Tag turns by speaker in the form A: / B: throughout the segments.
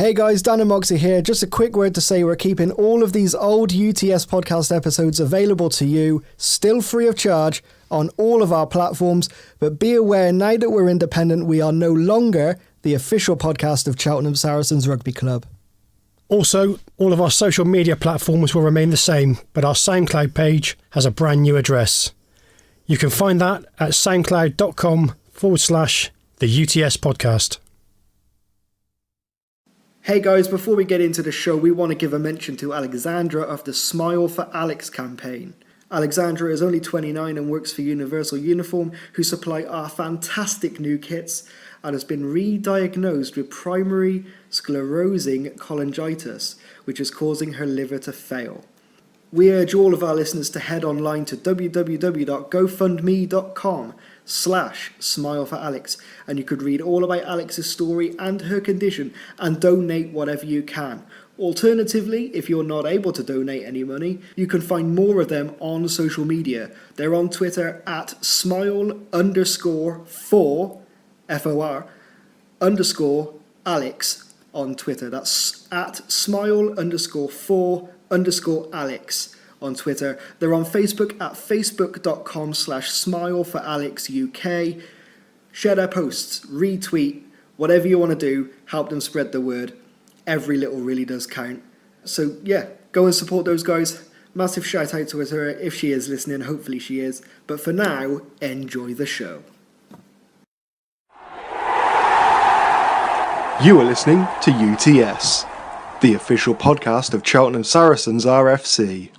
A: Hey guys, Dan and Moxie here. Just a quick word to say we're keeping all of these old UTS podcast episodes available to you, still free of charge, on all of our platforms. But be aware, now that we're independent, we are no longer the official podcast of Cheltenham Saracens Rugby Club.
B: Also, all of our social media platforms will remain the same, but our SoundCloud page has a brand new address. You can find that at soundcloud.com/the UTS podcast.
A: Hey guys, before we get into the show, we want to give a mention to Alexandra of the Smile for Alex campaign. Alexandra is only 29 and works for Universal Uniform, who supply our fantastic new kits, and has been re-diagnosed with primary sclerosing cholangitis, which is causing her liver to fail. We urge all of our listeners to head online to www.gofundme.com/smileforalex, and you could read all about Alex's story and her condition and donate whatever you can. Alternatively, if you're not able to donate any money, you can find more of them on social media. They're on Twitter at smile_for, F-O-R, _Alex on Twitter. That's at smile_for_Alex on Twitter. They're on Facebook at facebook.com/smileforalexuk. Share their posts, retweet, whatever you want to do, help them spread the word. Every little really does count. So yeah, go and support those guys. Massive shout out to her if she is listening, hopefully she is. But for now, enjoy the show.
C: You are listening to UTS, the official podcast of Cheltenham Saracens RFC.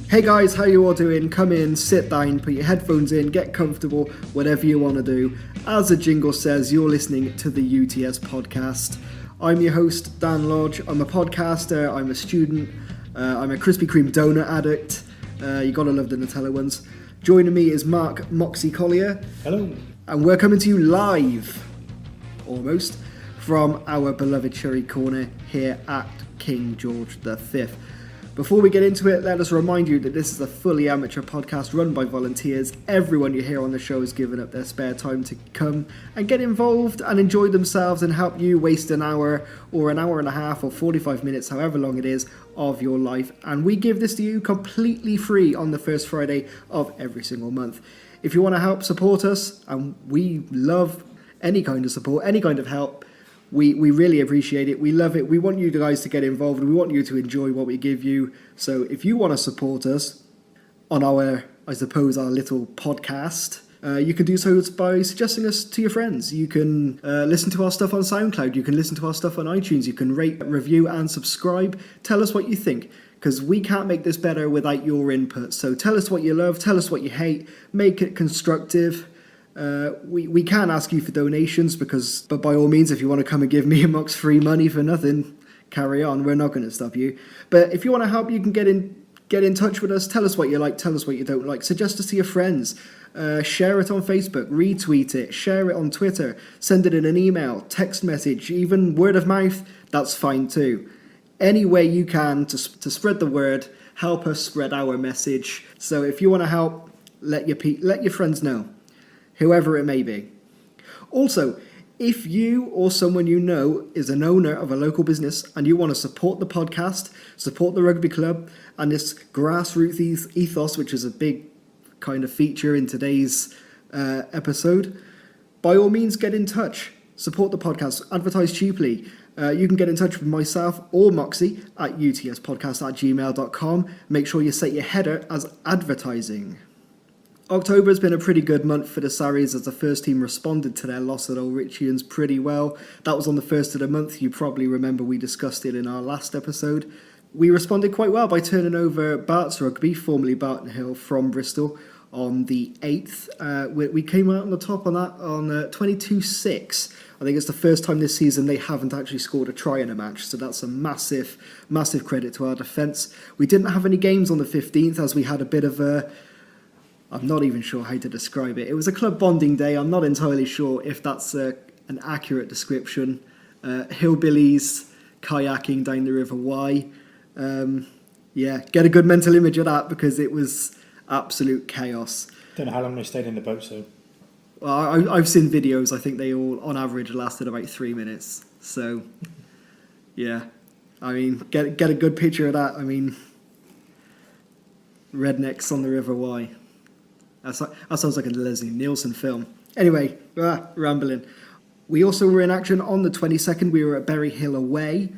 A: Hey guys, how you all doing? Come in, sit down, put your headphones in, get comfortable, whatever you want to do. As the jingle says, you're listening to the UTS podcast. I'm your host, Dan Lodge. I'm a podcaster, I'm a student, I'm a Krispy Kreme donut addict. You gotta love the Nutella ones. Joining me is Mark Moxie Collier.
B: Hello.
A: And we're coming to you live, almost, from our beloved Cherry Corner here at King George V. Before we get into it, let us remind you that this is a fully amateur podcast run by volunteers. Everyone you hear on the show has given up their spare time to come and get involved and enjoy themselves and help you waste an hour or an hour and a half or 45 minutes, however long it is, of your life. And we give this to you completely free on the first Friday of every single month. If you want to help support us, and we love any kind of support, any kind of help, we really appreciate it. We love it. We want you guys to get involved. We want you to enjoy what we give you. So if you want to support us on our, I suppose, our little podcast, you can do so by suggesting us to your friends. You can listen to our stuff on SoundCloud. You can listen to our stuff on iTunes. You can rate, review, and subscribe. Tell us what you think, because we can't make this better without your input. So tell us what you love, tell us what you hate, make it constructive. We can ask you for donations, but by all means, if you want to come and give me and Mox free money for nothing, carry on. We're not going to stop you. But if you want to help, you can get in touch with us. Tell us what you like, tell us what you don't like. Suggest us to your friends. Share it on Facebook, retweet it, share it on Twitter, send it in an email, text message, even word of mouth. That's fine too. Any way you can to spread the word, help us spread our message. So if you want to help, let your friends know, whoever it may be. Also, if you or someone you know is an owner of a local business and you want to support the podcast, support the rugby club, and this grassroots ethos, which is a big kind of feature in today's episode, by all means get in touch. Support the podcast, advertise cheaply. You can get in touch with myself or Moxie at utspodcast@gmail.com. Make sure you set your header as advertising. October has been a pretty good month for the Sarries as the first team responded to their loss at Old Richards pretty well. That was on the first of the month. You probably remember we discussed it in our last episode. We responded quite well by turning over Bart's Rugby, formerly Barton Hill, from Bristol on the 8th. We came out on the top on that on 22-6. I think it's the first time this season they haven't actually scored a try in a match, so that's a massive, massive credit to our defence. We didn't have any games on the 15th as we had a bit of a... I'm not even sure how to describe it. It was a club bonding day. I'm not entirely sure if that's an accurate description. Hillbillies kayaking down the River Wye. Get a good mental image of that because it was absolute chaos.
B: Don't know how long they stayed in the boat, so...
A: Well, I've seen videos. I think they all, on average, lasted about 3 minutes. So, yeah. I mean, get a good picture of that. I mean, rednecks on the River Wye. That sounds like a Leslie Nielsen film. Anyway, rambling. We also were in action on the 22nd. We were at Berry Hill away.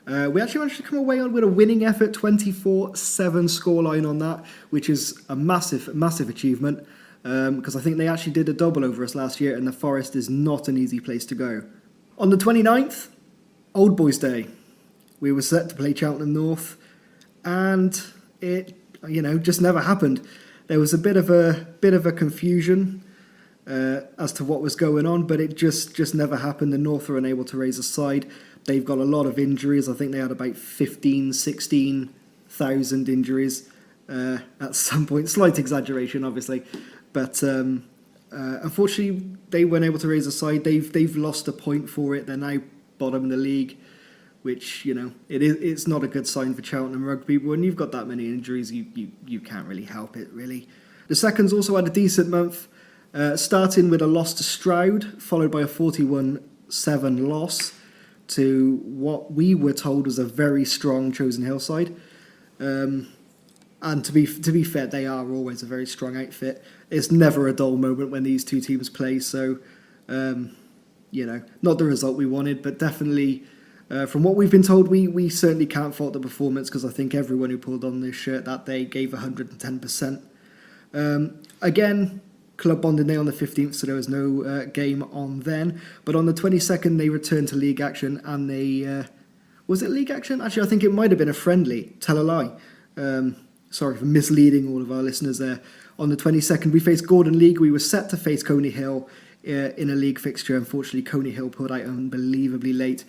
A: We actually managed to come away with a winning effort, 24-7 scoreline on that, which is a massive, massive achievement, because I think they actually did a double over us last year, and the Forest is not an easy place to go. On the 29th, Old Boys Day. We were set to play Cheltenham North, and it, just never happened. There was a bit of a confusion as to what was going on, but it just never happened. The North were unable to raise a side. They've got a lot of injuries. I think they had about 16,000 injuries at some point. Slight exaggeration, obviously, but unfortunately they weren't able to raise a side. They've lost a point for it. They're now bottom in the league, which it's not a good sign for Cheltenham Rugby. But when you've got that many injuries, you can't really help it, really. The Seconds also had a decent month, starting with a loss to Stroud, followed by a 41-7 loss to what we were told was a very strong Chosen Hill side. And to be fair, they are always a very strong outfit. It's never a dull moment when these two teams play. So, not the result we wanted, but definitely, from what we've been told, we certainly can't fault the performance, because I think everyone who pulled on this shirt that day gave 110%. Again, Club Bonding Day on the 15th, so there was no game on then. But on the 22nd, they returned to league action, and they... was it league action? Actually, I think it might have been a friendly. Tell a lie. Sorry for misleading all of our listeners there. On the 22nd, we faced Gordon League. We were set to face Coney Hill in a league fixture. Unfortunately, Coney Hill pulled out unbelievably late.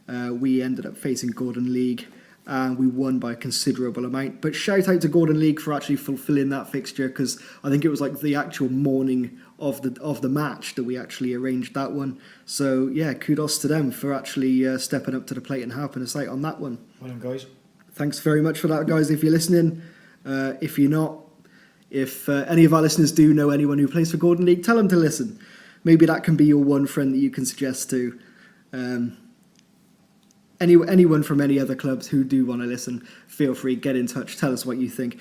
A: We ended up facing Gordon League, and we won by a considerable amount. But shout out to Gordon League for actually fulfilling that fixture, because I think it was like the actual morning of the match that we actually arranged that one. So yeah, kudos to them for actually stepping up to the plate and helping us out on that one.
D: Well done, guys.
A: Thanks very much for that, guys, if you're listening. If you're not, if any of our listeners do know anyone who plays for Gordon League, tell them to listen. Maybe that can be your one friend that you can suggest to. Anyone from any other clubs who do want to listen, feel free, get in touch, tell us what you think.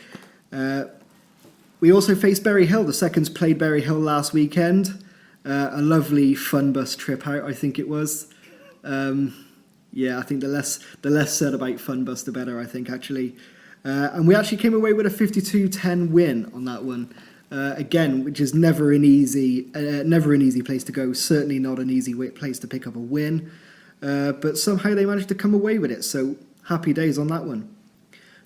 A: We also faced Berry Hill. The Seconds played Berry Hill last weekend. A lovely fun bus trip out, I think it was. Yeah, I think the less said about fun bus, the better, I think, actually. And we actually came away with a 52-10 win on that one. Again, which is never an easy place to go. Certainly not an easy place to pick up a win. But somehow they managed to come away with it, so happy days on that one.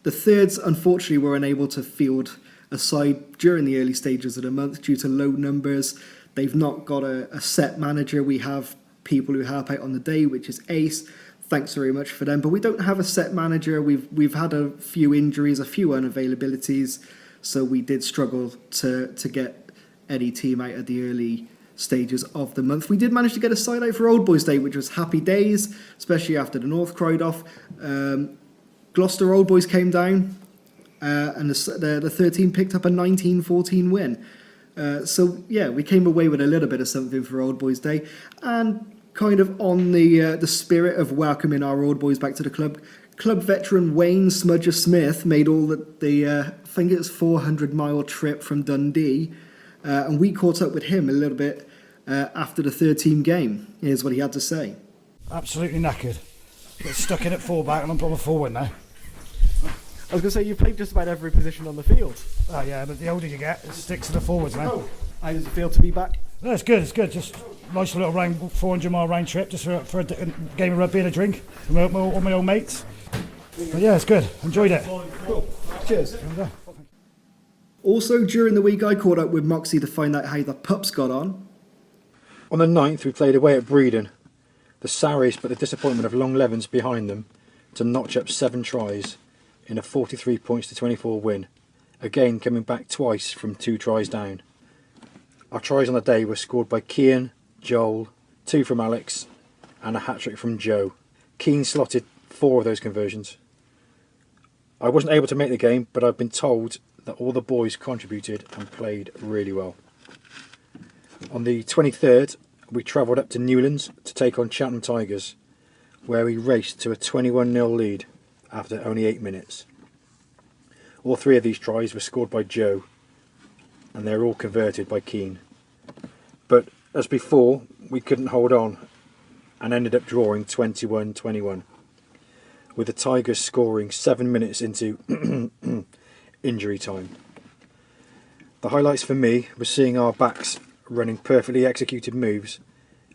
A: The Thirds, unfortunately, were unable to field a side during the early stages of the month due to low numbers. They've not got a set manager. We have people who help out on the day, which is Ace. Thanks very much for them. But we don't have a set manager. We've had a few injuries, a few unavailabilities, so we did struggle to get any team out at the early stages of the month. We did manage to get a side out for Old Boys Day, which was happy days, especially after the North cried off. Gloucester Old Boys came down, and the 13 picked up a 19-14 win. So yeah, we came away with a little bit of something for Old Boys Day, and kind of on the spirit of welcoming our old boys back to the club. Club veteran Wayne Smudger Smith made all the I think it's 400-mile trip from Dundee. And we caught up with him a little bit after the third-team game. Here's what he had to say.
D: Absolutely knackered. Got stuck in at fullback and I'm on a forward now.
E: I was going to say, you've played just about every position on the field.
D: Oh yeah, but the older you get, it sticks to the forwards now.
E: How does it feel to be back?
D: No, it's good. Just nice little 400-mile round trip, just for a game of rugby and a drink with all my old mates. But yeah, it's good. Enjoyed it.
E: Cool. Cheers.
A: Also, during the week, I caught up with Moxie to find out how the pups got on.
F: On the 9th, we played away at Breedon. The Sarries put the disappointment of Long Levens behind them to notch up 7 tries in a 43 points to 24 win, again coming back twice from 2 tries down. Our tries on the day were scored by Cian, Joel, 2 from Alex, and a hat-trick from Joe. Keane slotted 4 of those conversions. I wasn't able to make the game, but I've been told that all the boys contributed and played really well. On the 23rd, we travelled up to Newlands to take on Cheltenham Tigers, where we raced to a 21-0 lead after only 8 minutes. All 3 of these tries were scored by Joe, and they were all converted by Keane. But as before, we couldn't hold on and ended up drawing 21-21, with the Tigers scoring 7 minutes into injury time. The highlights for me were seeing our backs running perfectly executed moves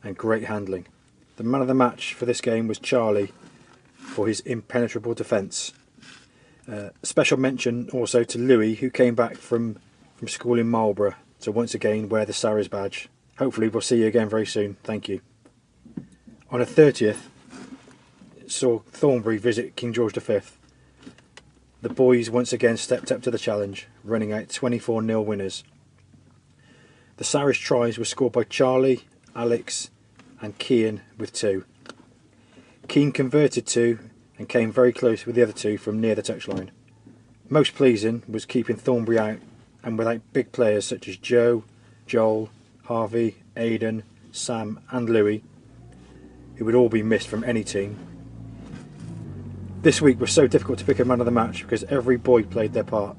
F: and great handling. The man of the match for this game was Charlie for his impenetrable defence. Special mention also to Louis, who came back from school in Marlborough to once again wear the Sarries badge. Hopefully we'll see you again very soon. Thank you. On the 30th, saw Thornbury visit King George V. The boys once again stepped up to the challenge, running out 24-0 winners. The Sarries tries were scored by Charlie, Alex and Keane with 2. Keane converted 2 and came very close with the other 2 from near the touchline. Most pleasing was keeping Thornbury out and without big players such as Joe, Joel, Harvey, Aidan, Sam and Louis, who would all be missed from any team. This week was so difficult to pick a man of the match because every boy played their part,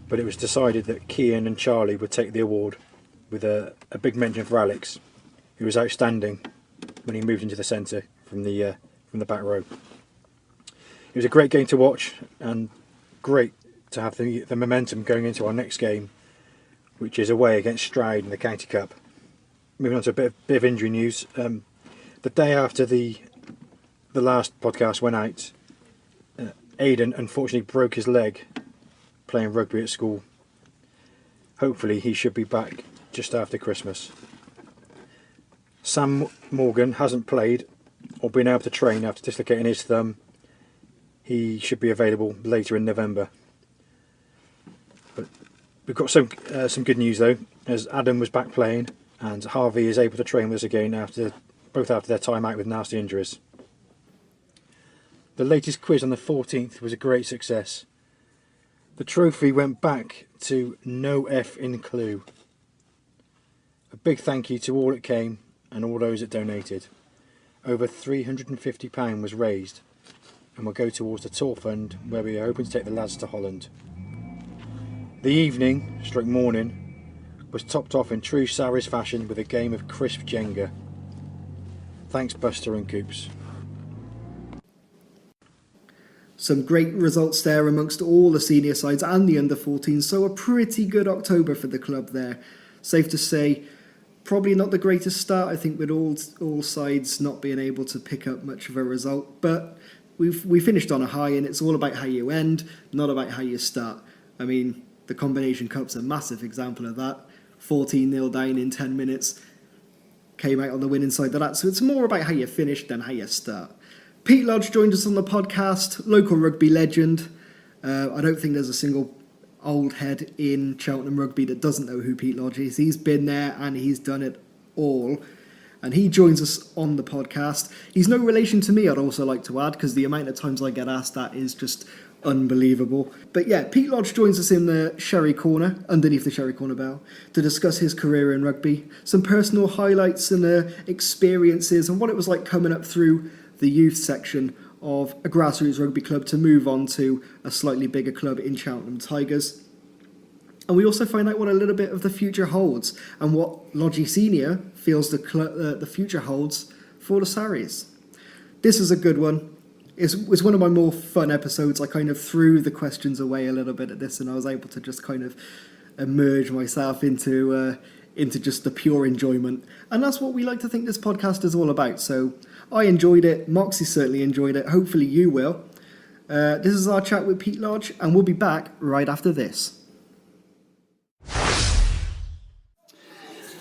F: but it was decided that Keane and Charlie would take the award, with a big mention for Alex, who was outstanding when he moved into the centre from the back row. It was a great game to watch and great to have the momentum going into our next game, which is away against Stroud in the County Cup. Moving on to a bit of injury news. The day after the last podcast went out, Aidan unfortunately broke his leg playing rugby at school. Hopefully he should be back just after Christmas. Sam Morgan hasn't played or been able to train after dislocating his thumb. He should be available later in November. But we've got some good news though, as Adam was back playing and Harvey is able to train with us again after their time out with nasty injuries. The latest quiz on the 14th was a great success. The trophy went back to No F in Clue. A big thank you to all that came and all those that donated. Over £350 was raised and will go towards the tour fund where we are hoping to take the lads to Holland. The evening, morning, was topped off in true Sarries fashion with a game of crisp Jenga. Thanks Buster and Coops.
A: Some great results there amongst all the senior sides and the under-14s, so a pretty good October for the club there. Safe to say, probably not the greatest start, I think, with all sides not being able to pick up much of a result, but we finished on a high, and it's all about how you end, not about how you start. I mean, the Combination Cup's a massive example of that. 14-0 down in 10 minutes, came out on the winning side of that, so it's more about how you finish than how you start. Pete Lodge joined us on the podcast, local rugby legend. I don't think there's a single old head in Cheltenham rugby that doesn't know who Pete Lodge is. He's been there and he's done it all. And he joins us on the podcast. He's no relation to me, I'd also like to add, because the amount of times I get asked that is just unbelievable. But yeah, Pete Lodge joins us in the Sherry Corner, underneath the Sherry Corner bell, to discuss his career in rugby, some personal highlights and experiences, and what it was like coming up through the youth section of a grassroots rugby club to move on to a slightly bigger club in Cheltenham Tigers. And we also find out what a little bit of the future holds and what Lodgy Senior feels the future holds for the Sarries. This is a good one. It was one of my more fun episodes. I kind of threw the questions away a little bit at this and I was able to just kind of immerse myself into just the pure enjoyment. And that's what we like to think this podcast is all about. So I enjoyed it. Moxie certainly enjoyed it. Hopefully you will. This is our chat with Pete Lodge, and we'll be back right after this.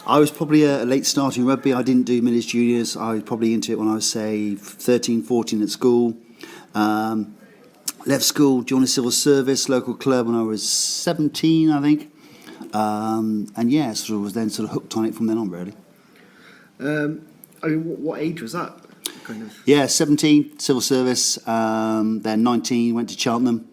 G: I was probably a late starter in rugby. I didn't do Millers Juniors. I was probably into it when I was, say, 13, 14 at school. Left school, joined the civil service, local club when I was 17, I think. And yeah, sort of was then sort of hooked on it from then on, really.
A: I mean, what age was that? Kind of.
G: Yeah, 17, civil service. Then 19, went to Cheltenham.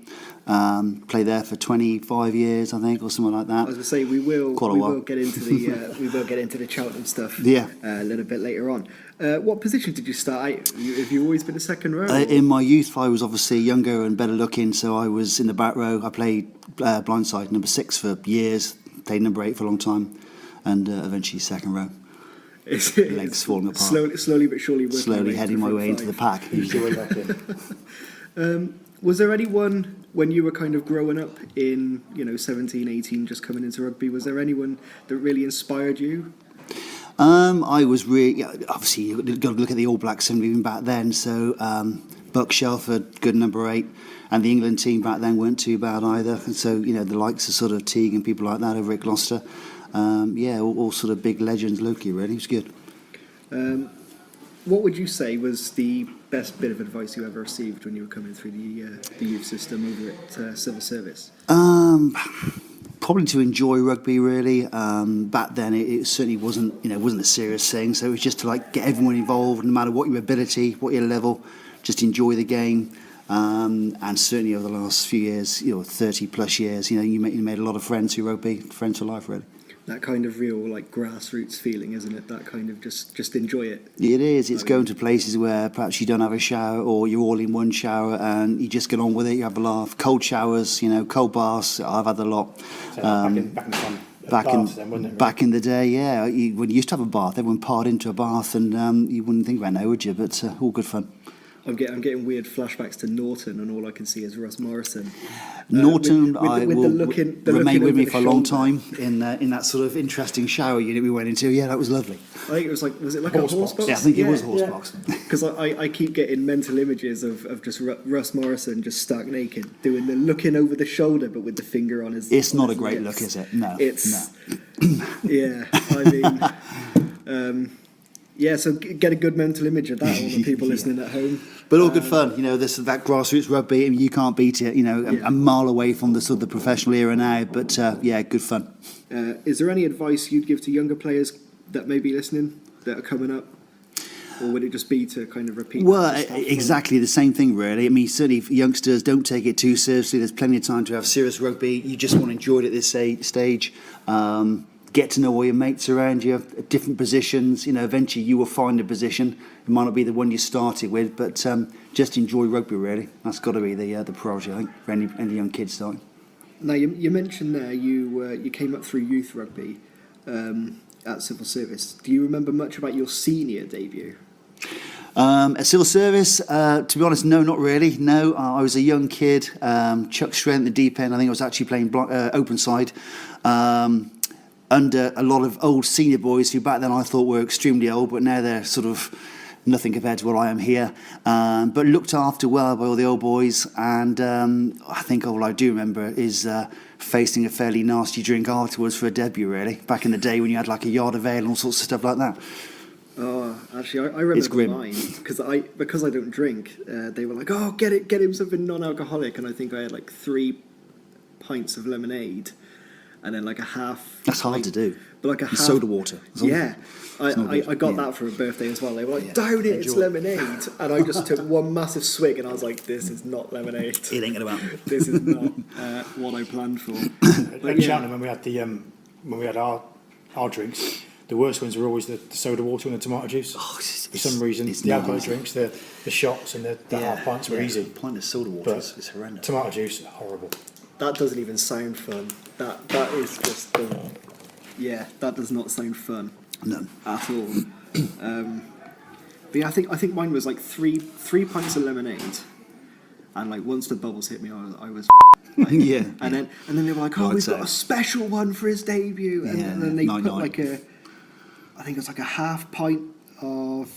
G: Played there for 25 years, I think, or something like that.
A: I was going to say we will get into the Cheltenham stuff
G: Yeah.
A: a little bit later on. What position did you start out? Have you always been a second row?
G: In my youth, I was obviously younger and better looking, so I was in the back row. I played blindside number 6 for years, played number 8 for a long time, and eventually second row. Legs falling apart.
A: Slowly but surely working
G: Slowly heading my way into the pack.
A: Was there anyone, when you were kind of growing up in 17, 18, just coming into rugby, was there anyone that really inspired you?
G: I was really, obviously you've got to look at the All Blacks even back then, so Buck Shelford, good number 8, and the England team back then weren't too bad either, and so the likes of sort of Teague and people like that over at Gloucester, all sort of big legends locally really. It was good.
A: What would you say was the best bit of advice you ever received when you were coming through the youth system over at Civil Service?
G: Probably to enjoy rugby really. Back then it certainly wasn't a serious thing, so it was just to get everyone involved, no matter what your ability, what your level, just enjoy the game. And certainly over the last few years, 30 plus years, you made a lot of friends through rugby, friends for life really.
A: That kind of real grassroots feeling, isn't it? That kind of just enjoy it.
G: It is. It's going to places where perhaps you don't have a shower, or you're all in one shower and you just get on with it. You have a laugh. Cold showers, cold baths. I've had a lot. Back in the day, yeah. When you used to have a bath, everyone parred into a bath, and you wouldn't think about it now, would you? But all good fun.
A: I'm getting weird flashbacks to Norton, and all I can see is Russ Morrison.
G: Norton, will remain with me for a long
A: shoulder.
G: time in that sort of interesting shower unit we went into. Yeah, that was lovely.
A: I think it was was it like a horse box?
G: Yeah, I think it was horse box.
A: Because I keep getting mental images of just Russ Morrison just stark naked doing the looking over the shoulder, but with the finger on his.
G: It's not a
A: his
G: great
A: lips.
G: look, is it? No.
A: Yeah, I mean. Yeah, so get a good mental image of that, all the people listening at home.
G: But all good fun, that grassroots rugby, I mean, you can't beat it, a mile away from the sort of the professional era now, but good fun.
A: Is there any advice you'd give to younger players that may be listening, that are coming up? Or would it just be to kind of repeat?
G: Well, exactly the same thing, really. I mean, certainly for youngsters, don't take it too seriously. There's plenty of time to have serious rugby. You just want to enjoy it at this stage. Get to know all your mates around you at different positions. Eventually you will find a position. It might not be the one you started with, but just enjoy rugby, really. That's got to be the priority, I think, for any young kids starting.
A: Now, you mentioned there you came up through youth rugby at Civil Service. Do you remember much about your senior debut?
G: At Civil Service, to be honest, no, not really. No, I was a young kid, chuck straight in the deep end. I think I was actually playing open side. Under a lot of old senior boys who back then I thought were extremely old, but now they're sort of nothing compared to what I am here. But looked after well by all the old boys, and I think all I do remember is facing a fairly nasty drink afterwards for a debut, really. Back in the day when you had a yard of ale and all sorts of stuff like that.
A: Oh, actually, I remember mine because I don't drink. They were like, "Oh, get him something non-alcoholic," and I think I had 3 pints of lemonade. And then a half.
G: That's hard to do.
A: But half
G: soda water.
A: Yeah, I got that for a birthday as well. They were like, "Down it, it's lemonade," and I just took one massive swig, and I was like, "This is not lemonade.
G: It ain't gonna happen.
A: This is not what I planned for."
F: At Cheltenham, when we had our drinks, the worst ones were always the soda water and the tomato juice. For some reason, the alcohol drinks, the shots and the half pints were easy.
G: A pint of soda water is horrendous.
F: Tomato juice, horrible.
A: That doesn't even sound fun. That is just that does not sound fun.
G: No.
A: At all. But yeah, I think mine was three pints of lemonade, and once the bubbles hit me, I was
G: yeah.
A: And then they were like, "Oh, we've got a special one for his debut," and then they put I think it was a half pint of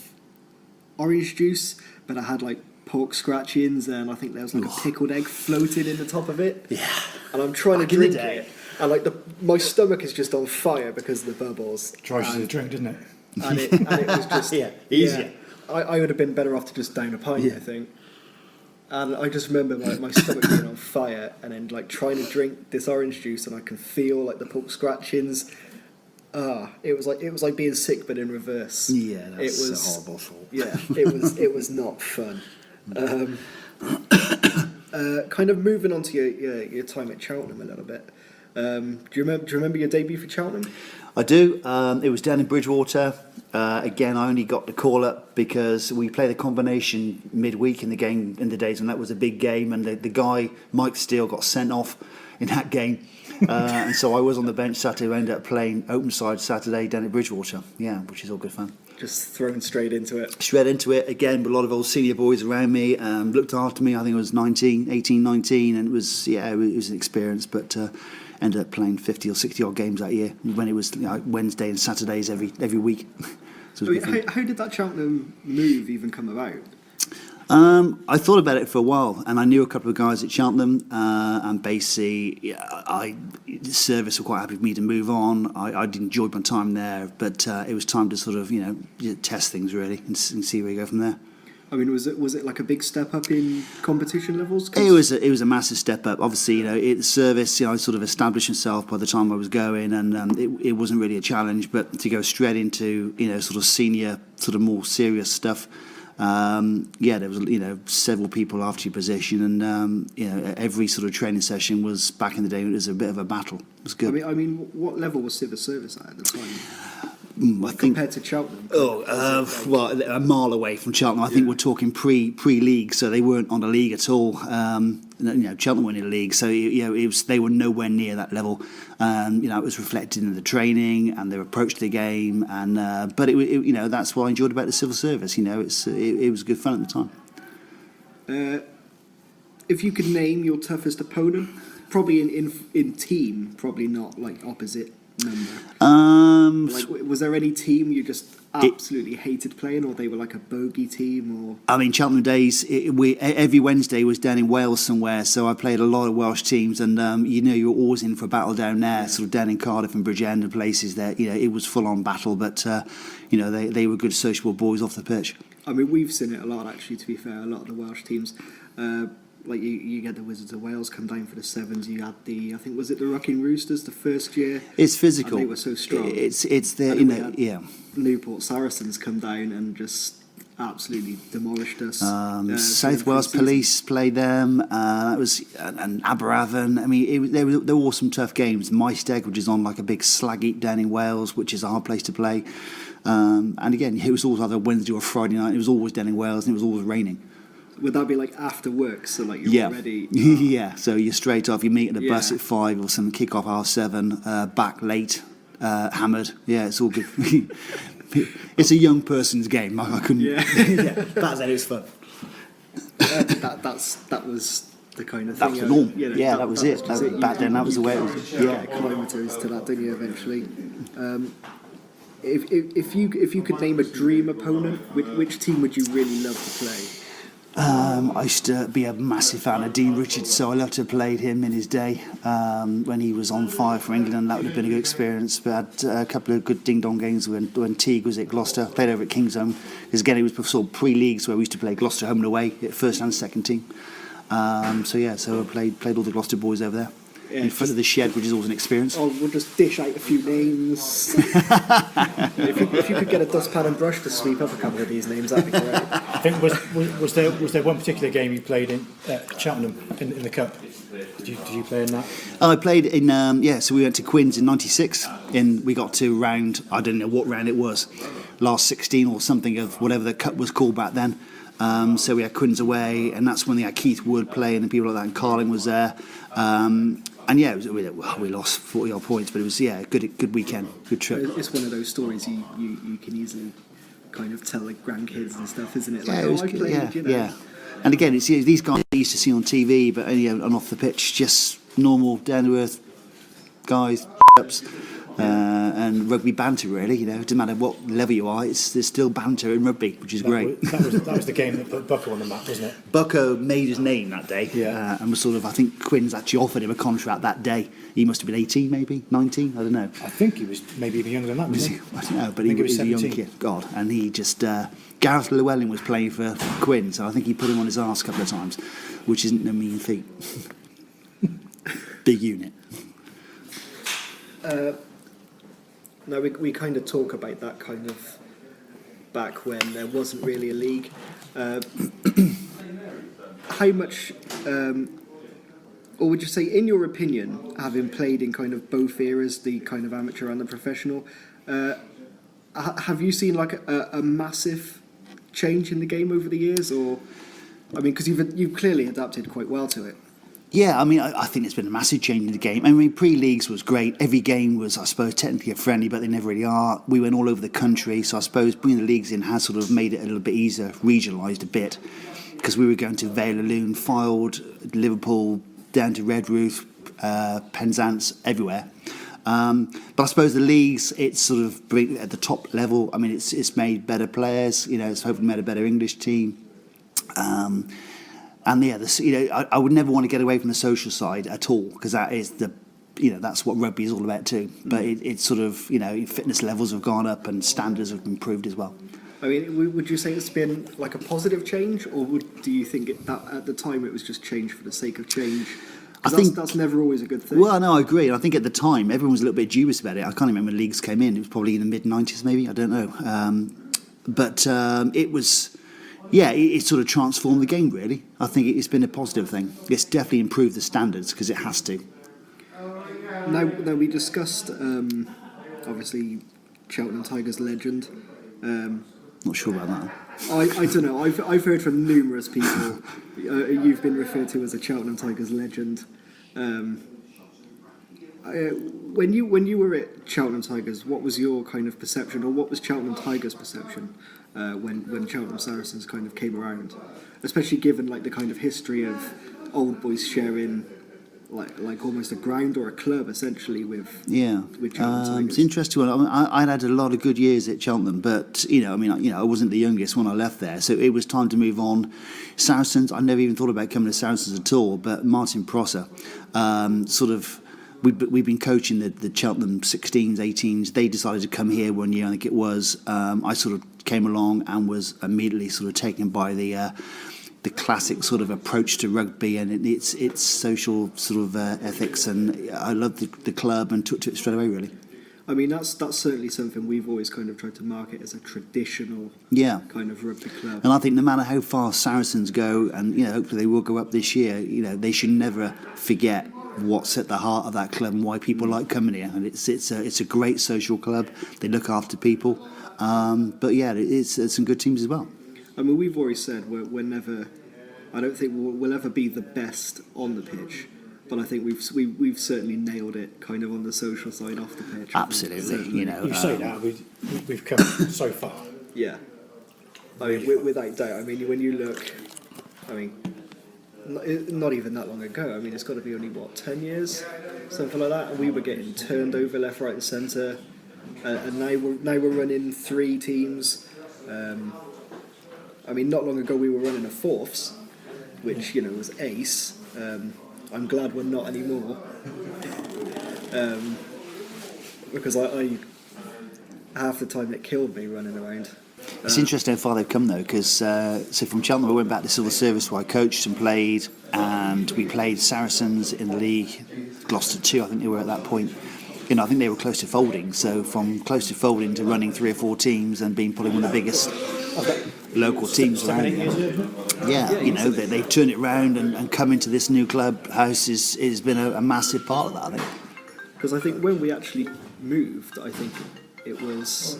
A: orange juice, but I had pork scratchings, and I think there was a pickled egg floated in the top of it.
G: Yeah.
A: And I'm trying to drink it, and my stomach is just on fire because of the bubbles.
F: Tries to drink, doesn't it?
A: And it was just
F: easier. Yeah,
A: I would have been better off to just down a pint, I think. And I just remember my stomach being on fire, and then trying to drink this orange juice, and I can feel the pork scratchings. It was like being sick but in reverse.
G: Yeah, that's a horrible thought.
A: Yeah, it was not fun. Kind of moving on to your time at Cheltenham a little bit. Do you remember your debut for Cheltenham?
G: I do. It was down in Bridgewater. Again, I only got the call up because we played a combination midweek in the game in the days when that was a big game, and the guy Mike Steele got sent off in that game, and so I was on the bench Saturday. I ended up playing open side Saturday down at Bridgewater. Yeah, which is all good fun.
A: Just thrown straight into it.
G: Straight into it again, but a lot of old senior boys around me looked after me. I think I was 18, 19, and it was an experience. But ended up playing 50 or 60 odd games that year when it was Wednesday and Saturdays every week. So
A: how did that Cheltenham move even come about?
G: I thought about it for a while, and I knew a couple of guys at Cheltenham, and basically, the service were quite happy for me to move on. I'd enjoyed my time there, but it was time to sort of test things really and see where you go from there.
A: I mean, was it like a big step up in competition levels?
G: It was a massive step up. Obviously, the service, I sort of established myself by the time I was going, and it wasn't really a challenge. But to go straight into sort of senior, sort of more serious stuff. There was several people after your position, and every sort of training session was, back in the day, it was a bit of a battle. It was good.
A: I mean, what level was civil service at the time?
G: I think
A: compared to Cheltenham.
G: Well, a mile away from Cheltenham. I think we're talking pre-league, so they weren't on a league at all. Cheltenham weren't in a league, so they were nowhere near that level. It was reflected in the training and their approach to the game, and but that's what I enjoyed about the civil service. It was good fun at the time.
A: If you could name your toughest opponent, probably in team, probably not like opposite number. Was there any team you just absolutely hated playing, or they were like a bogey team? Or
G: I mean, Cheltenham days, every Wednesday was down in Wales somewhere, so I played a lot of Welsh teams, and you're always in for a battle down there, sort of down in Cardiff and Bridgend and places there. It was full on battle, but they were good sociable boys off the pitch.
A: I mean, we've seen it a lot actually. To be fair, a lot of the Welsh teams. Like you get the Wizards of Wales come down for the sevens. You had I think was it the Rocking Roosters the first year.
G: It's physical.
A: And they were so strong.
G: It's the
A: Newport Saracens come down and just absolutely demolished us.
G: South Wales Police played them. That was and Aberavon. I mean, they were all some tough games. Maesteg, which is on like a big slag heap down in Wales, which is a hard place to play. And again, it was always either Wednesday or Friday night. It was always down in Wales, and it was always raining.
A: Would that be like after work? So like you're already...
G: Yeah, so you're straight off. You meet at the bus at 5 or something, kick off 7:30, back late, hammered. Yeah, it's all good. It's a young person's game. I couldn't...
A: Yeah.
G: Back then it was fun.
A: That was the kind of thing...
G: That was the norm. That was it. Back then, that was the way it was.
A: Yeah, acclimatise to that, didn't you, eventually? If you could name a dream opponent, which team would you really love to play?
G: I used to be a massive fan of Dean Richards, so I loved to have played him in his day when he was on fire for England. That would have been a good experience. But I had a couple of good ding-dong games when Teague was at Gloucester. Played over at Kingsholm. Because again, it was sort of pre-leagues where we used to play Gloucester home and away at first and second team. So I played all the Gloucester boys over there. In front of the shed, which is always an experience.
A: We'll just dish out a few names. if you could get a dustpan and brush to sweep up a couple of these names, that'd be great.
F: I think was there one particular game you played in Cheltenham in the cup? Did you play in that?
G: I played in so we went to Quins in '96, and we got to round, I don't know what round it was, last 16 or something of whatever the cup was called back then. So we had Quins away, and that's when they had Keith Wood playing and people like that, and Carling was there. And we lost 40 odd points, but it was a good weekend, good trip.
A: It's one of those stories you can easily kind of tell like grandkids and stuff, isn't it? Like,
G: it was
A: I played,
G: yeah. And again, it's these guys I used to see on TV, but only on off the pitch, just normal, down to earth guys, and rugby banter. Really, it doesn't matter what level you are. There's still banter in rugby, which is great.
F: That was the game that put Bucko on the map, wasn't it?
G: Bucko made his name that day, and was sort of, I think Quinn's actually offered him a contract that day. He must have been 18, maybe 19. I don't know.
F: I think he was maybe even younger than that. Wasn't he?
G: I don't know, but he was a young kid. God, and he just Gareth Llewellyn was playing for Quinn, so I think he put him on his arse a couple of times, which isn't a mean feat. Big unit.
A: Now we kind of talk about that kind of back when there wasn't really a league. how much, or would you say, in your opinion, having played in kind of both eras, the kind of amateur and the professional, have you seen like a massive change in the game over the years, or, I mean, because you've clearly adapted quite well to it.
G: Yeah, I mean, I think it's been a massive change in the game. I mean, pre-leagues was great. Every game was, I suppose, technically a friendly, but they never really are. We went all over the country, so I suppose bringing the leagues in has sort of made it a little bit easier, regionalised a bit, because we were going to Vale of Loon, Fylde, Liverpool, down to Redruth, Penzance, everywhere. But I suppose the leagues, it's sort of at the top level. I mean, it's made better players. You know, it's hopefully made a better English team. And yeah, I would never want to get away from the social side at all, because that is that's what rugby is all about too. But it's sort of, fitness levels have gone up and standards have improved as well.
A: I mean, would you say it's been like a positive change, or do you think that at the time it was just change for the sake of change? I think that's never always a good thing.
G: Well, no, I agree. And I think at the time everyone was a little bit dubious about it. I can't remember when leagues came in. It was probably in the mid-90s, maybe. I don't know. But it was. Yeah, it sort of transformed the game, really. I think it's been a positive thing. It's definitely improved the standards, because it has to.
A: Now we discussed, obviously, Cheltenham Tigers legend.
G: Not sure about that.
A: I don't know. I've heard from numerous people. You've been referred to as a Cheltenham Tigers legend. When you were at Cheltenham Tigers, what was your kind of perception, or what was Cheltenham Tigers' perception when Cheltenham Saracens kind of came around, especially given like the kind of history of old boys sharing like almost a ground or a club essentially with Cheltenham Tigers?
G: It's interesting. I'd had a lot of good years at Cheltenham, but I wasn't the youngest when I left there, so it was time to move on. Saracens, I never even thought about coming to Saracens at all, but Martin Prosser, We've been coaching the Cheltenham 16s, 18s. They decided to come here one year, I think it was. I sort of came along and was immediately sort of taken by the classic sort of approach to rugby and its social sort of ethics, and I loved the club and took to it straight away, really.
A: I mean, that's certainly something we've always kind of tried to market as a traditional kind of rugby club.
G: And I think no matter how far Saracens go, and hopefully they will go up this year, they should never forget what's at the heart of that club and why people like coming here. And it's a great social club. They look after people. But yeah, it's some good teams as well.
A: I mean, we've always said we're never. I don't think we'll ever be the best on the pitch, but I think we've certainly nailed it, kind of on the social side off the pitch.
G: Absolutely,
B: You say that we've come so far.
A: Yeah, I mean, without doubt. I mean, when you look, I mean, not even that long ago. I mean, it's got to be only 10 years, something like that. And we were getting turned over left, right, and centre, and now we're running 3 teams. I mean, not long ago we were running a fourths, which was ace. I'm glad we're not anymore, because I half the time it killed me running around.
G: It's interesting how far they've come though, because so from Cheltenham I went back to civil service where I coached and played, and we played Saracens in the league, Gloucester 2 I think they were at that point. I think they were close to folding, so from close to folding to running 3 or 4 teams and being probably one of the biggest local teams around. They turn it round and come into this new clubhouse has been a massive part of that, I think.
A: Because I think when we actually moved, I think it was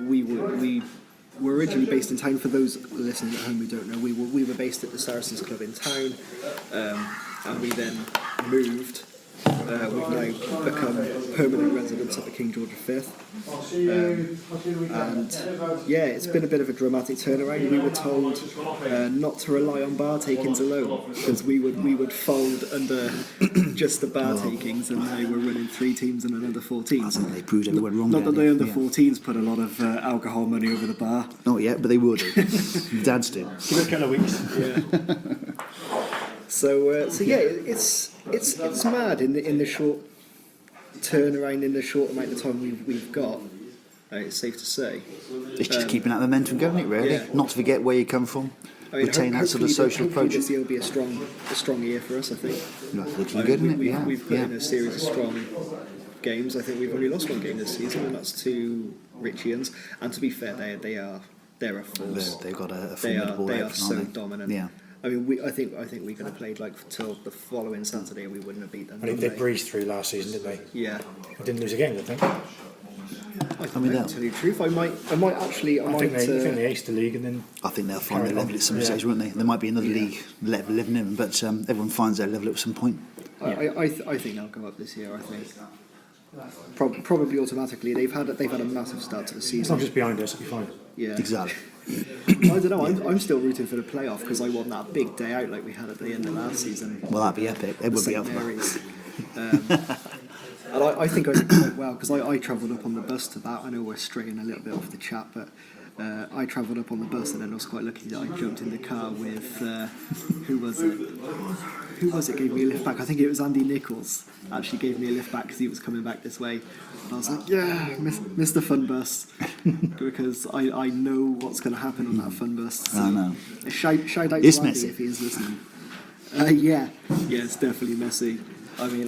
A: we were originally based in town. For those listening at home who don't know, we were based at the Saracens Club in town, and we then moved. We've now become permanent residents at the King George V, and it's been a bit of a dramatic turnaround. We were told not to rely on bar takings alone, because we would fold under just the bar takings, and now we're running 3 teams and another 4 teams.
G: I think they proved everyone wrong.
A: Not that the under 14s put a lot of alcohol money over the bar.
G: Not yet, but they would. Dads do.
B: Give it a couple of weeks.
A: Yeah. So it's mad in the short turnaround, in the short amount of time we've got. It's safe to say.
G: It's just keeping that momentum going, it really.
A: Yeah.
G: Not to forget where you come from. Retain that sort of social approach.
A: This year will be a strong year for us, I think.
G: Looking good, isn't it?
A: We've put in a series of strong games. I think we've only lost 1 game this season, and that's to Richians. And to be fair, they're a force.
G: They've got a formidable
A: They are
G: outfit,
A: so
G: aren't they?
A: dominant.
G: Yeah.
A: I mean, I think we could have played like till the following Saturday and we wouldn't have beat them.
F: I think they breezed through last season, didn't they?
A: Yeah.
F: They didn't lose a game, I think.
A: I mean, to tell you the truth, I might actually.
F: I think they aced the league and then.
G: I think they'll find their level at some stage, won't they? There might be another league living in, but everyone finds their level at some point.
A: I think they'll go up this year. I think probably automatically. They've had a massive start to the
F: It's
A: season.
F: not just behind us, it'll be fine.
A: Yeah,
G: Exactly.
A: I don't know. I'm still rooting for the playoff because I want that big day out like we had at the end of last season.
G: Well, that'd be epic. It would be
A: St.
G: up for that.
A: Mary's. And I think I did quite well because I travelled up on the bus to that. I know we're straying a little bit off the chat, but I travelled up on the bus and then I was quite lucky that I jumped in the car with who was it? Who was it gave me a lift back? I think it was Andy Nichols. Actually gave me a lift back because he was coming back this way. And I was like, yeah, Mr. Fun Bus, because I know what's going to happen on that Fun Bus. So
G: I know.
A: Shout out
G: It's
A: to Andy
G: messy.
A: if he is listening. Yeah, it's definitely messy. I mean,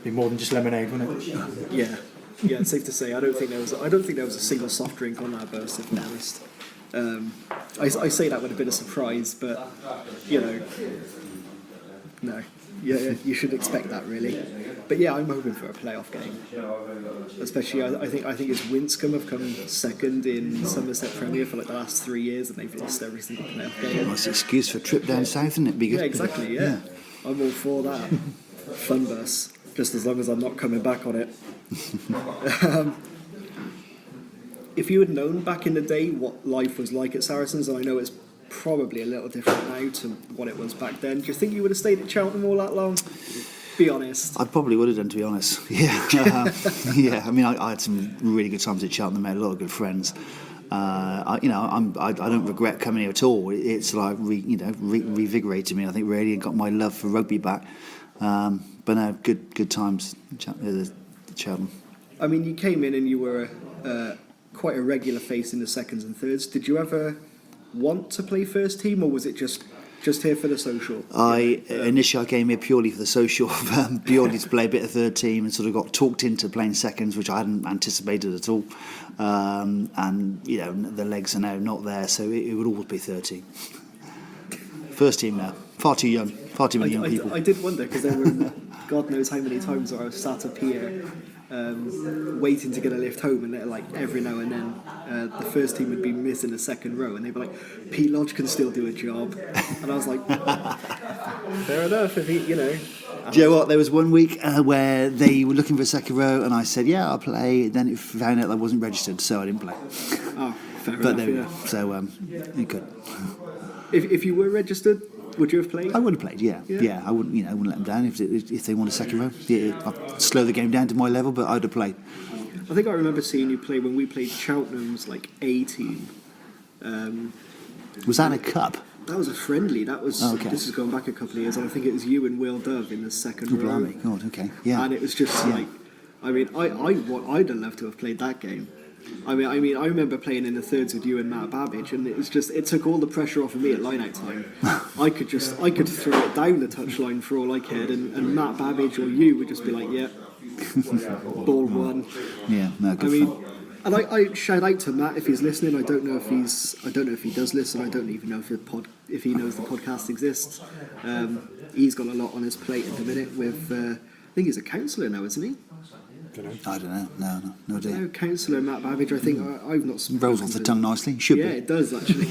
F: Be more than just lemonade, wouldn't it?
A: yeah, it's safe to say I don't think there was a single soft drink on that bus, if I'm honest. I say that with a bit of surprise, but you know, no, yeah, you should expect that really. But yeah, I'm hoping for a playoff game, especially I think it's Winscombe have come second in Somerset Premier for like the last 3 years, and they've lost every single playoff game.
G: Well, it's an excuse for a trip down south, isn't it? Be good.
A: Yeah, exactly. Yeah, I'm all for that. Fun Bus. Just as long as I'm not coming back on it. If you had known back in the day what life was like at Saracens, and I know it's probably a little different now to what it was back then, do you think you would have stayed at Cheltenham all that long? Be honest.
G: I probably would have done, to be honest. Yeah, yeah. I mean, I had some really good times at Cheltenham. I had a lot of good friends. I don't regret coming here at all. It's like revigorated me. I think really got my love for rugby back. But no, good times at Cheltenham.
A: I mean, you came in and you were quite a regular face in the seconds and thirds. Did you ever want to play first team, or was it just here for the social?
G: Initially I came here purely for the social, purely to play a bit of third team, and sort of got talked into playing seconds, which I hadn't anticipated at all. And you know, the legs are now not there, so it would always be third team. First team now, far too young, far too many young people.
A: I did wonder because there were God knows how many times where I was sat up here waiting to get a lift home, and like every now and then the first team would be missing a second row, and they'd be like, Pete Lodge can still do a job, and I was like, fair enough, if he, you know.
G: Do you know what? There was one week where they were looking for a second row, and I said, "Yeah, I'll play." Then it found out I wasn't registered, so I didn't play.
A: Oh, fair enough.
G: But there we go. So you could.
A: If you were registered, would you have played?
G: I would have played. Yeah. I wouldn't let them down if they want a second row. Yeah, I'd slow the game down to my level, but I'd have played.
A: I think I remember seeing you play when we played Cheltenham's like A team.
G: Was that in a cup?
A: That was a friendly. That was.
G: Okay.
A: This is going back a couple of years, and I think it was you and Will Dove in the second row.
G: Blimey, God, okay, yeah.
A: And it was just like, I mean, I'd have loved to have played that game. I mean, I remember playing in the thirds with you and Matt Babbage, and it took all the pressure off of me at line-out time. I could throw it down the touchline for all I cared, and Matt Babbage or you would just be like, yeah, ball one.
G: Yeah, no, good.
A: I mean, and I shout out to Matt if he's listening. I don't know if he does listen. I don't even know if he knows the podcast exists. He's got a lot on his plate at the minute with. I think he's a counsellor now, isn't he?
G: I don't know. No idea.
A: No, counsellor Matt Babbage. I think I've not.
G: Rolls off the tongue nicely. Should
A: yeah,
G: be.
A: It does actually.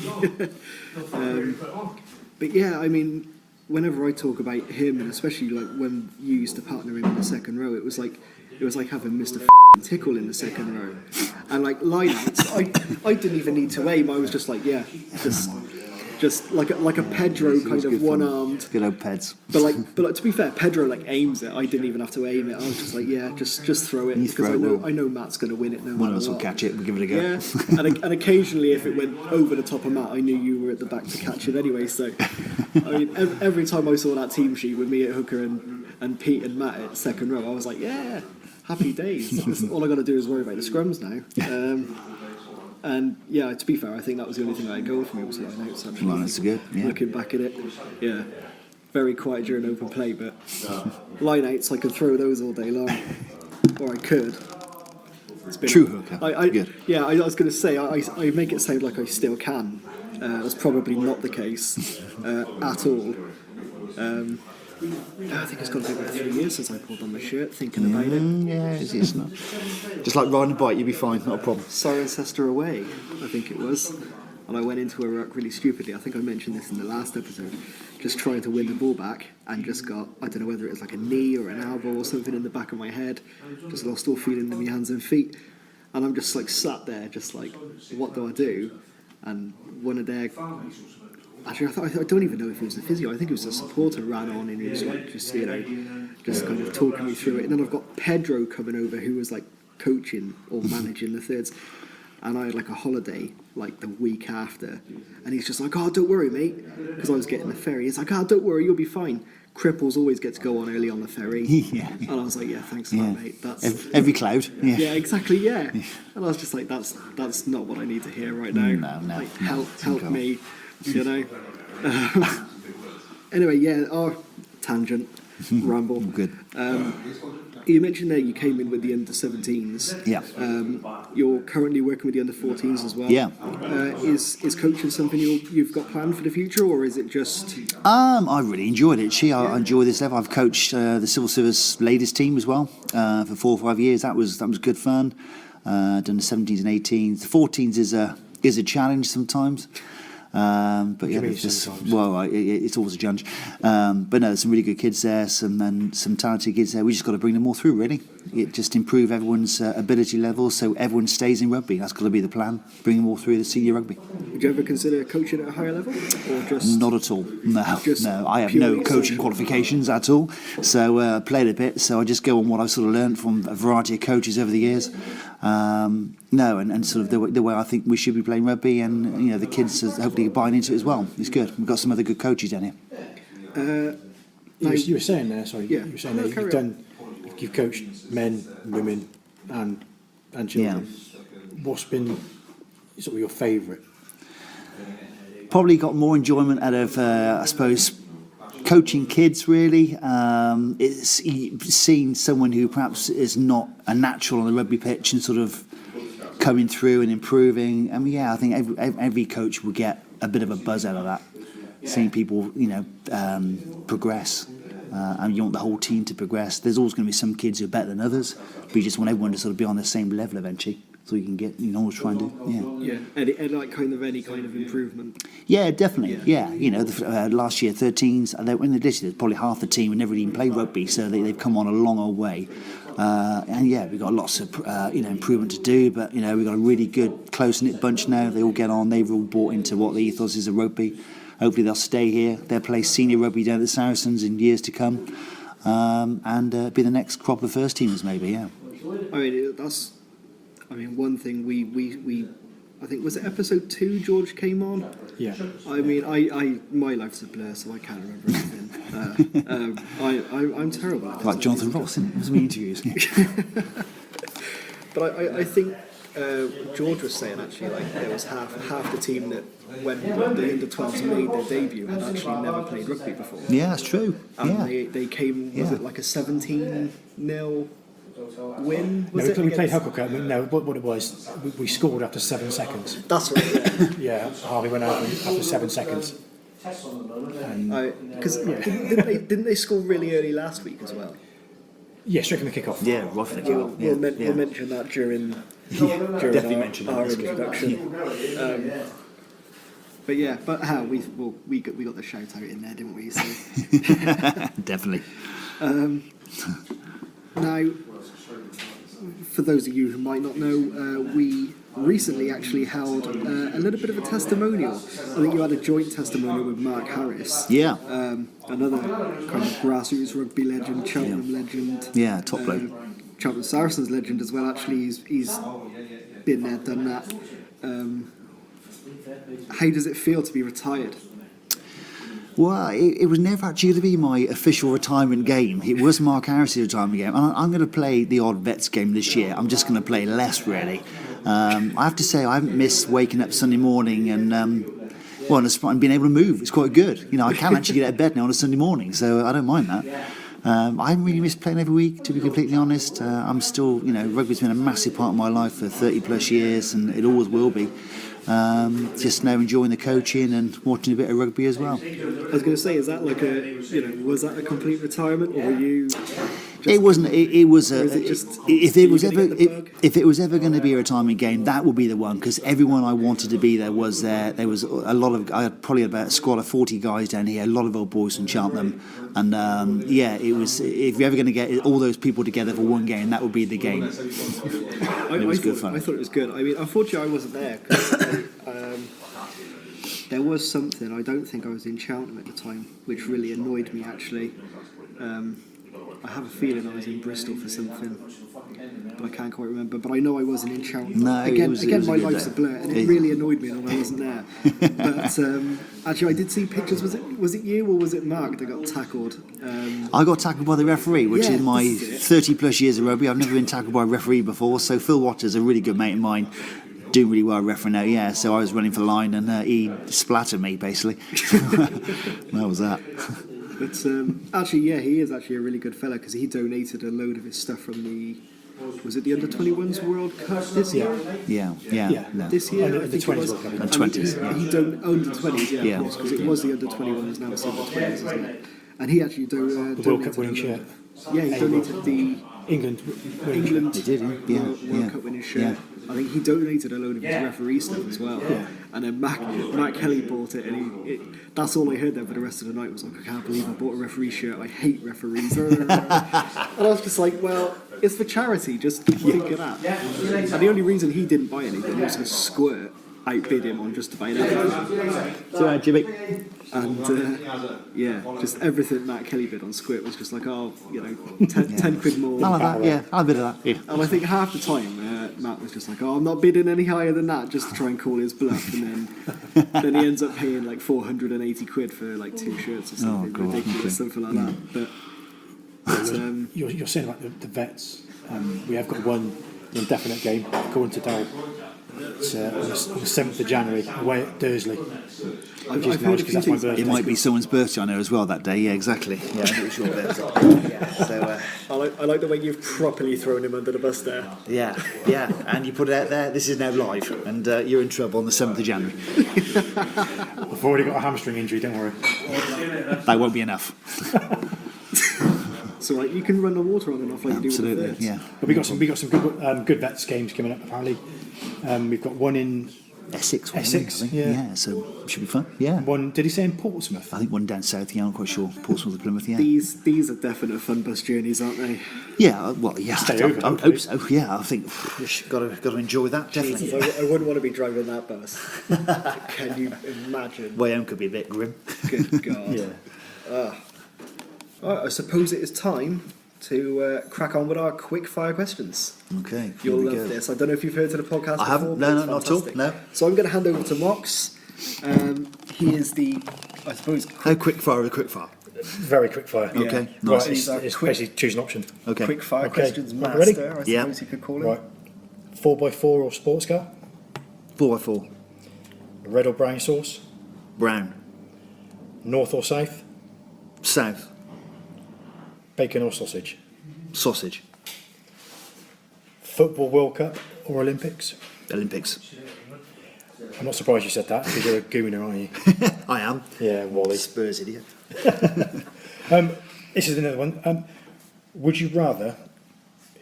A: But yeah, I mean, whenever I talk about him, and especially like when you used to partner him in the second row, it was like having Mr. Tickle in the second row, and like lineouts. I didn't even need to aim. I was just like, yeah, just like a Pedro kind of one-armed.
G: Good old Peds.
A: But like to be fair, Pedro like aims it. I didn't even have to aim it. I was just like, yeah, just throw it, because I know Matt's going to win it. No
G: One of
A: matter
G: us will
A: what.
G: catch it. We'll give it a go.
A: Yeah, and occasionally if it went over the top of Matt, I knew you were at the back to catch it anyway. So, I mean, every time I saw that team sheet with me at hooker and Pete and Matt at second row, I was like, yeah, happy days. All I got to do is worry about the scrums now. And yeah, to be fair, I think that was the only thing I had going for me was lineouts. Actually,
G: Well, that's good. Yeah.
A: Looking back at it, yeah, very quiet during open play, but lineouts I could throw those all day long, or I could. It's been
G: True hooker.
A: I
G: Good.
A: Yeah, I was going to say I make it sound like I still can, That's probably not the case at all. I think it's got to be about 3 years since I pulled on my shirt, thinking about it.
G: Yeah, it's not. Just like riding a bike, you'll be fine, not a problem.
A: Cirencester away, I think it was. And I went into a ruck really stupidly. I think I mentioned this in the last episode. Just trying to win the ball back and just got, I don't know whether it was like a knee or an elbow or something in the back of my head. Just lost all feeling in my hands and feet. And I'm just like sat there, just like, what do I do? And one of their... Actually, I don't even know if it was the physio. I think it was the supporter ran on and he was like, just kind of talking me through it. And then I've got Pedro coming over who was like coaching or managing the thirds. And I had like a holiday like the week after. And he's just like, oh, don't worry, mate. Because I was getting the ferry. He's like, oh, don't worry, you'll be fine. Cripples always get to go on early on the ferry.
G: Yeah.
A: And I was like, yeah, thanks for that, mate. That's
G: every cloud. Yeah.
A: Yeah, exactly, yeah. And I was just like, that's not what I need to hear right now.
G: No.
A: Like, help me, you know. Anyway, yeah, our tangent, ramble.
G: Good.
A: You mentioned there you came in with the under-17s.
G: Yeah.
A: You're currently working with the under-14s as well.
G: Yeah.
A: Is coaching something you've got planned for the future, or is it just...
G: I really enjoyed it. I enjoy this level. I've coached the Civil Service ladies team as well for 4 or 5 years. That was good fun. Done the 17s and 18s. The 14s is a challenge sometimes. But yeah, it's always a challenge. But no, there's some really good kids there, some talented kids there. We just got to bring them all through, really. It just improve everyone's ability level, so everyone stays in rugby. That's got to be the plan. Bring them all through the senior rugby.
A: Would you ever consider coaching at a higher level, or just
G: not at all? No. I have no coaching qualifications at all. So played a bit. So I just go on what I've sort of learned from a variety of coaches over the years. No, and sort of the way I think we should be playing rugby, and the kids are hopefully buying into it as well. It's good. We've got some other good coaches down here.
F: You were saying there, sorry.
A: Yeah.
F: You were saying that you've coached men, women, and children.
G: Yeah.
F: What's been sort of your favourite?
G: Probably got more enjoyment out of, I suppose, coaching kids, really. It's seeing someone who perhaps is not a natural on the rugby pitch and sort of coming through and improving. I mean, I think every coach will get a bit of a buzz out of that. Seeing people, progress. And you want the whole team to progress. There's always going to be some kids who are better than others, but you just want everyone to sort of be on the same level eventually. So you can get, always try and do.
A: Yeah. Any kind of improvement.
G: Yeah, definitely. Yeah. Last year 13s, when they did, there's probably half the team who never even played rugby, so they've come on a long old way. And yeah, we've got lots of improvement to do, but we've got a really good close knit bunch now. They all get on. They've all bought into what the ethos is of rugby. Hopefully they'll stay here. They'll play senior rugby down at the Saracens in years to come, and be the next crop of first teamers maybe. Yeah.
A: One thing we I think, was it episode 2 George came on?
F: Yeah.
A: I mean, my life's a blur, so I can't remember anything. I'm terrible at this.
G: Like Jonathan Ross, isn't it? It was me interviews.
A: But I think George was saying actually, like, there was half the team that when the under-12s made their debut had actually never played rugby before.
G: Yeah, that's true.
A: And they came, was it like a 17-0 win?
F: We played Hucklecote. No, what it was, we scored after 7 seconds.
A: That's right.
F: Yeah, Harvey went out after 7 seconds.
A: Because didn't they score really early last week as well?
F: Yeah, straight from the kickoff.
G: Yeah, right from the kickoff.
A: We'll mention that during
G: definitely mention
A: our introduction. But yeah, we got the shout out in there, didn't we? So.
G: Definitely.
A: Now, for those of you who might not know, we recently actually held a little bit of a testimonial. I think you had a joint testimonial with Mark Harris.
G: Yeah.
A: Another kind of grassroots rugby legend, Cheltenham legend.
G: Yeah, top bloke.
A: Cheltenham Saracens legend as well. Actually, he's been there, done that. How does it feel to be retired?
G: Well, it was never actually going to be my official retirement game. It was Mark Harris' retirement game. And I'm going to play the odd vets game this year. I'm just going to play less, really. I have to say, I haven't missed waking up Sunday morning and being able to move. It's quite good. I can actually get out of bed now on a Sunday morning, so I don't mind that. I haven't really missed playing every week, to be completely honest. I'm still, rugby's been a massive part of my life for 30 plus years, and it always will be. just now enjoying the coaching and watching a bit of rugby as well.
A: I was going to say, is that like was that a complete retirement, or were you?
G: It wasn't. It was.
A: Or is it just-
G: If it was
A: are you
G: ever,
A: gonna get the bug?
G: if it was ever going to be a retirement game, that would be the one, because everyone I wanted to be there was there. There was a lot of. I had probably about a squad of 40 guys down here. A lot of old boys from Cheltenham, and it was. If you're ever going to get all those people together for one game, that would be the game. It was good fun.
A: I thought it was good. I mean, unfortunately, I wasn't there because there was something. I don't think I was in Cheltenham at the time, which really annoyed me actually. I have a feeling I was in Bristol for something, but I can't quite remember. But I know I wasn't in Cheltenham.
G: No,
A: again,
G: it was
A: my
G: a good
A: life's
G: day.
A: a blur, and it really annoyed me that I wasn't there. But actually, I did see pictures. Was it you or was it Mark that got tackled?
G: I got tackled by the referee, which
A: Yeah,
G: in my
A: this is it.
G: 30 plus years of rugby, I've never been tackled by a referee before. So Phil Waters, a really good mate of mine, doing really well refereeing now. Yeah, so I was running for the line and he splattered me basically. That was that.
A: But actually, yeah, he is actually a really good fella because he donated a load of his stuff from was it the Under-21s World Cup this year?
G: Yeah. No.
A: This year,
F: Under-
A: I think
F: Under-20s
A: it was.
F: World Cup.
G: Under-20s, yeah.
A: He Under-20s, yeah,
G: Yeah.
A: because it was the Under-21s, now it's Under-20s, isn't it? And he actually donated
F: World Cup winning
A: a load.
F: shirt.
A: Yeah, he donated the
F: England.
A: England
G: He did, yeah.
A: World Cup winning shirt.
G: Yeah.
A: I think he donated a load of his referee stuff as well. And then Matt Kelly bought it, and that's all I heard then for the rest of the night was like, I can't believe I bought a referee shirt. I hate referees. And I was just like, well, it's for charity. Just think of that. And the only reason he didn't buy anything was because Squirt outbid him on just about everything.
G: So, Jimmy.
A: And just everything Matt Kelly bid on Squirt was just like, 10 quid more.
G: I'll have that, yeah. I'll have a bit of that. Yeah.
A: And I think half the time Matt was just like, I'm not bidding any higher than that, just to try and call his bluff. And then he ends up paying like 480 quid for like 2 shirts or something
G: God,
A: ridiculous,
G: okay.
A: something like that. But
F: You're saying about the vets. We have got one indefinite game going to Darrell. It's on the 7th of January away at Dursley. Which is
A: I've heard
F: nice
A: a
F: because
A: few
F: that's my
A: things.
F: birthday.
G: It might be someone's birthday on there as well that day. Yeah, exactly. Yeah, I'm pretty sure that's it. Yeah, so,
A: I like the way you've properly thrown him under the bus there.
G: yeah. And you put it out there. This is now live, and you're in trouble on the 7th of January.
F: I've already got a hamstring injury, don't worry.
G: That won't be enough.
A: So you can run the water on and off like you do with the
G: Absolutely.
A: birds.
G: Yeah.
F: But we got some good vets games coming up apparently. We've got one in
G: Essex.
F: Essex,
G: I think.
F: yeah.
G: So it should be fun. Yeah.
F: one. Did he say in Portsmouth?
G: I think one down south. Yeah, I'm not quite sure. Portsmouth or Plymouth. Yeah.
A: These are definite fun bus journeys, aren't they?
G: Yeah. Well, yeah.
F: Stay
G: I
F: over,
G: hope
F: hopefully.
G: so. Yeah. I think got to enjoy that. Definitely.
A: Jesus, I wouldn't want to be driving that bus. Can you imagine?
G: Way home could be a bit grim.
A: Good God. Alright, I suppose it is time to crack on with our quick fire questions.
G: Okay.
A: You'll
G: here we
A: love
G: go.
A: this. I don't know if you've heard of the podcast
G: I
A: before.
G: haven't.
A: but
G: No,
A: it's
G: not at all.
A: fantastic.
G: No.
A: So I'm going to hand over to Mox. He is I suppose,
G: How quick fire with a quick fire?
F: Very quick fire.
G: Okay.
A: Right,
G: Nice.
A: he's our
F: It's
A: quick
F: basically choose an option.
G: Okay.
A: quick fire
F: Okay.
A: questions
F: Right,
A: master,
F: ready?
A: I suppose
G: Yeah.
A: you could call him.
F: Right. 4x4 or sports car?
G: 4x4.
F: Red or brown sauce?
G: Brown.
F: North or south?
G: South.
F: Bacon or sausage?
G: Sausage.
F: Football World Cup or Olympics?
G: Olympics.
F: I'm not surprised you said that because you're a gooner, aren't you?
G: I am.
F: Yeah, Wally.
G: Spurs idiot.
F: This is another one. Would you rather,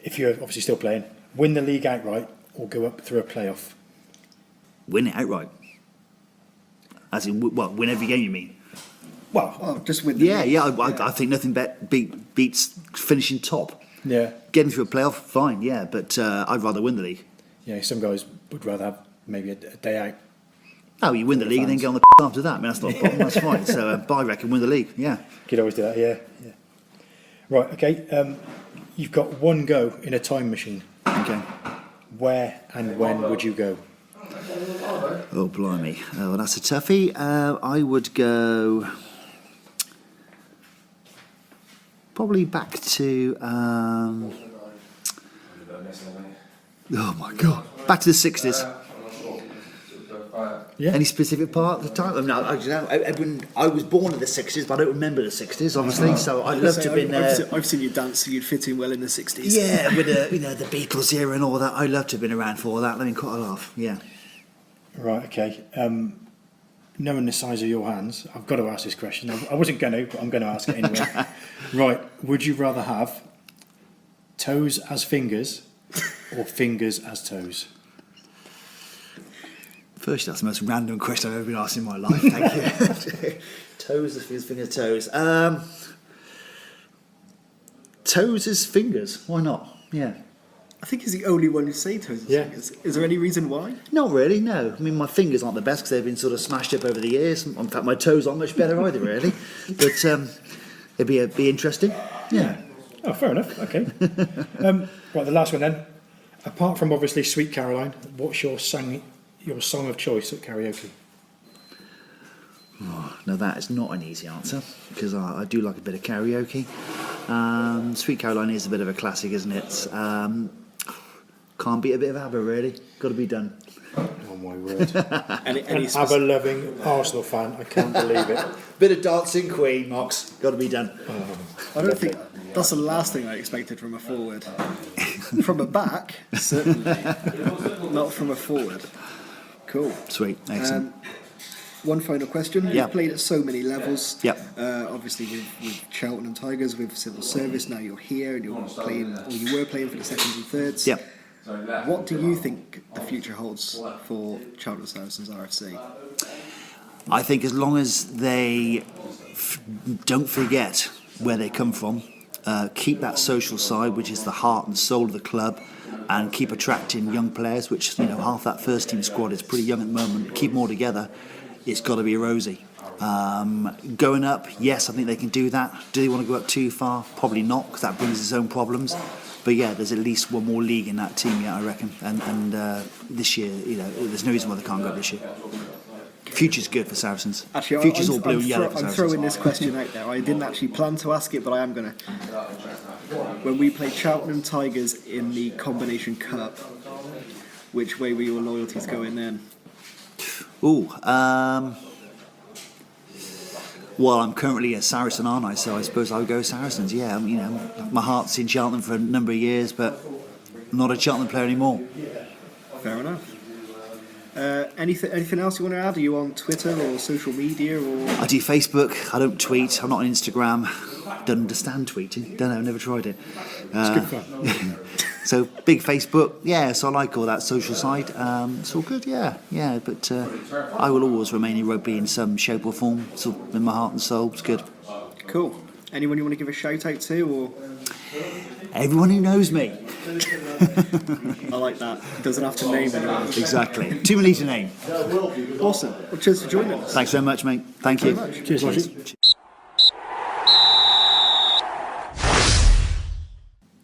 F: if you're obviously still playing, win the league outright or go up through a playoff?
G: Win it outright. As in, win every game, you mean?
F: Well,
A: Oh, just with the
G: Yeah. I think nothing beats finishing top.
F: yeah.
G: Getting through a playoff, fine, yeah, but I'd rather win the league.
F: Yeah, some guys would rather have maybe a day out.
G: Oh, you win the league and then
F: fans.
G: get on the after that. I mean, that's not a problem, that's fine. So I reckon win the league, yeah.
F: Could always do that, yeah. Right, okay. You've got one go in a time machine.
G: Okay.
F: Where and when would you go?
G: Oh, blimey. Oh, that's a toughie. I would go probably back to... oh, my God. Back to the 60s.
F: Yeah.
G: Any specific part of the time? I mean, I was born in the 60s, but I don't remember the 60s, obviously, so I'd love to have been there.
A: I've seen you dance, so you'd fit in well in the 60s.
G: Yeah, with the Beatles era and all that. I'd love to have been around for all that. I mean, quite a laugh, yeah.
F: Right, okay. Knowing the size of your hands, I've got to ask this question. I wasn't going to, but I'm going to ask it anyway. Right, would you rather have toes as fingers or fingers as toes?
G: First, that's the most random question I've ever been asked in my life. Thank you. Toes as fingers, toes. Toes as fingers. Why not? Yeah.
A: I think he's the only one who say toes as
F: Yeah.
A: fingers. Is there any reason why?
G: Not really, no. I mean, my fingers aren't the best because they've been sort of smashed up over the years. In fact, my toes aren't much better either, really. But it'd be interesting. Yeah.
F: Oh, fair enough. Okay. Right, the last one then. Apart from obviously Sweet Caroline, what's your song of choice at karaoke?
G: Now, that is not an easy answer because I do like a bit of karaoke. Sweet Caroline is a bit of a classic, isn't it? Can't beat a bit of ABBA, really. Got to be done.
F: Oh my word!
A: Any
F: An ABBA-loving Arsenal fan, I can't believe it.
G: Bit of Dancing Queen, Mox. Got to be done.
A: I don't think that's the last thing I expected from a forward. From a back, certainly. Not from a forward. Cool.
G: Sweet, excellent.
A: One final question.
G: Yeah.
A: You've played at so many levels.
G: Yep.
A: Obviously with Cheltenham Tigers, with civil service. Now you're here and you're playing, or you were playing for the seconds and thirds.
G: Yep.
A: What do you think the future holds for Cheltenham Saracens RFC?
G: I think as long as they don't forget where they come from, keep that social side, which is the heart and soul of the club, and keep attracting young players, which, half that first team squad is pretty young at the moment. Keep them all together. It's got to be rosy. Going up, yes, I think they can do that. Do they want to go up too far? Probably not, because that brings its own problems. But yeah, there's at least one more league in that team yet, I reckon. And this year, there's no reason why they can't go up this year. Future's good for Saracens.
A: Actually,
G: Future's all blue and yellow for
A: I'm
G: Saracens.
A: throwing this question out there. I didn't actually plan to ask it, but I am going to. When we played Cheltenham Tigers in the Combination Cup, which way were your loyalties going then?
G: Well, I'm currently a Saracen, aren't I? So I suppose I would go Saracens. Yeah, my heart's in Cheltenham for a number of years, but I'm not a Cheltenham player anymore.
A: Fair enough. Anything else you want to add? Are you on Twitter or social media? Or
G: I do Facebook. I don't tweet. I'm not on Instagram. Don't understand tweeting. Don't know. Never tried it.
F: It's good fun.
G: So big Facebook. Yeah. So I like all that social side. It's all good. Yeah. Yeah. But I will always remain in rugby in some shape or form. It's all in my heart and soul. It's good.
A: cool. Anyone you want to give a shout out to, or?
G: Everyone who knows me.
A: I like that. Doesn't have to name anyone.
G: Exactly. Too many to name.
A: Awesome. Well, cheers for joining us.
G: Thanks so much, mate. Thank you.
A: Very much.
F: Cheers, Lodgy.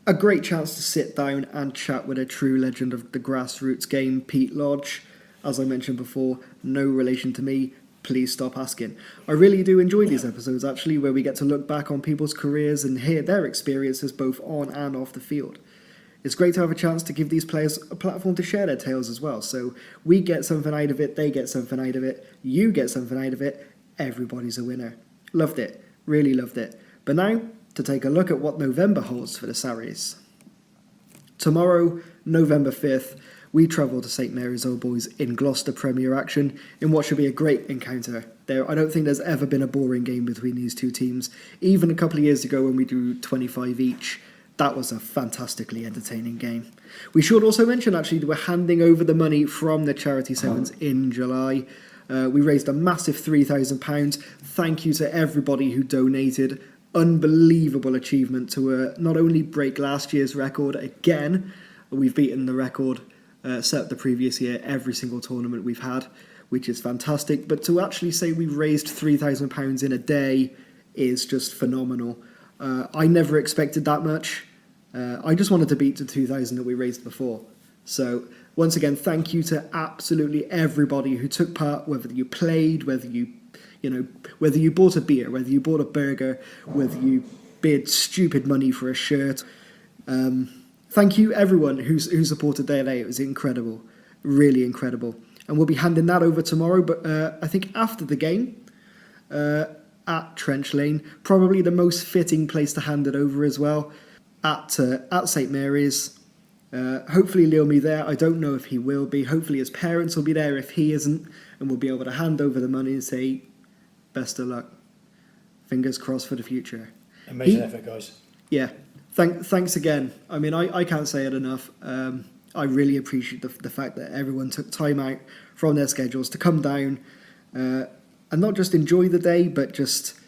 A: A great chance to sit down and chat with a true legend of the grassroots game, Pete Lodge. As I mentioned before, no relation to me. Please stop asking. I really do enjoy these episodes, actually, where we get to look back on people's careers and hear their experiences both on and off the field. It's great to have a chance to give these players a platform to share their tales as well. So we get something out of it, they get something out of it, you get something out of it, everybody's a winner. Loved it. Really loved it. But now, to take a look at what November holds for the Sarries. Tomorrow, November 5th, we travel to St Mary's Old Boys in Gloucester Premier action in what should be a great encounter. I don't think there's ever been a boring game between these two teams. Even a couple of years ago when we drew 25 each, that was a fantastically entertaining game. We should also mention actually that we're handing over the money from the Charity Sevens in July. We raised a massive £3,000. Thank you to everybody who donated. Unbelievable achievement to not only break last year's record again, we've beaten the record set the previous year every single tournament we've had, which is fantastic, but to actually say we raised £3,000 in a day is just phenomenal. I never expected that much. I just wanted to beat the 2,000 that we raised before. So once again, thank you to absolutely everybody who took part, whether you played, whether you bought a beer, whether you bought a burger, whether you bid stupid money for a shirt. Thank you, everyone who supported their day. It was incredible, really incredible. And we'll be handing that over tomorrow, but I think after the game at Trench Lane, probably the most fitting place to hand it over as well, at St Mary's. Hopefully Leo will be there. I don't know if he will be. Hopefully his parents will be there if he isn't, and we'll be able to hand over the money and say, best of luck. Fingers crossed for the future.
B: Amazing effort, guys.
A: Yeah. Thanks again. I mean, I can't say it enough. I really appreciate the fact that everyone took time out from their schedules to come down and not just enjoy the day, but just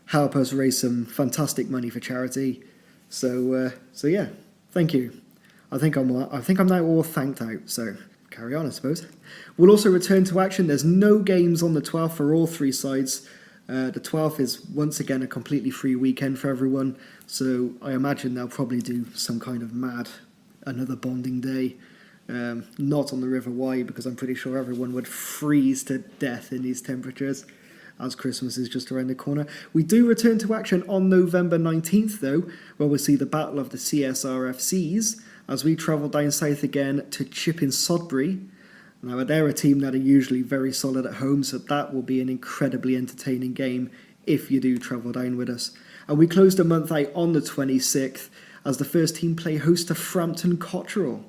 A: help us raise some fantastic money for charity. So yeah, thank you. I think I'm now all thanked out. So carry on, I suppose. We'll also return to action. There's no games on the 12th for all three sides. The 12th is once again a completely free weekend for everyone, so I imagine they'll probably do some kind of another bonding day. Not on the River Wye, because I'm pretty sure everyone would freeze to death in these temperatures, as Christmas is just around the corner. We do return to action on November 19th, though, where we'll see the Battle of the CSRFCs, as we travel down south again to Chipping Sodbury. Now, they're a team that are usually very solid at home, so that will be an incredibly entertaining game if you do travel down with us. And we close the month out on the 26th as the first team play host to Frampton Cotterell.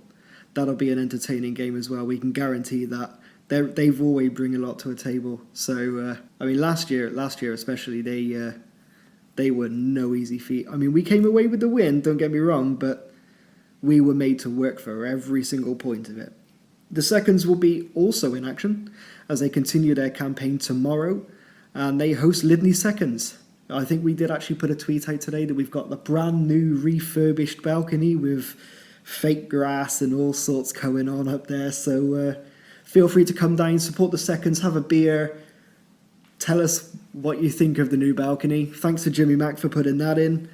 A: That'll be an entertaining game as well. We can guarantee that. They've always bring a lot to a table. So, I mean, last year especially, they were no easy feat. I mean, we came away with the win, don't get me wrong, but we were made to work for every single point of it. The seconds will be also in action as they continue their campaign tomorrow, and they host Lydney Seconds. I think we did actually put a tweet out today that we've got the brand new refurbished balcony with fake grass and all sorts going on up there, so feel free to come down, support the Seconds, have a beer, tell us what you think of the new balcony. Thanks to Jimmy Mack for putting that in.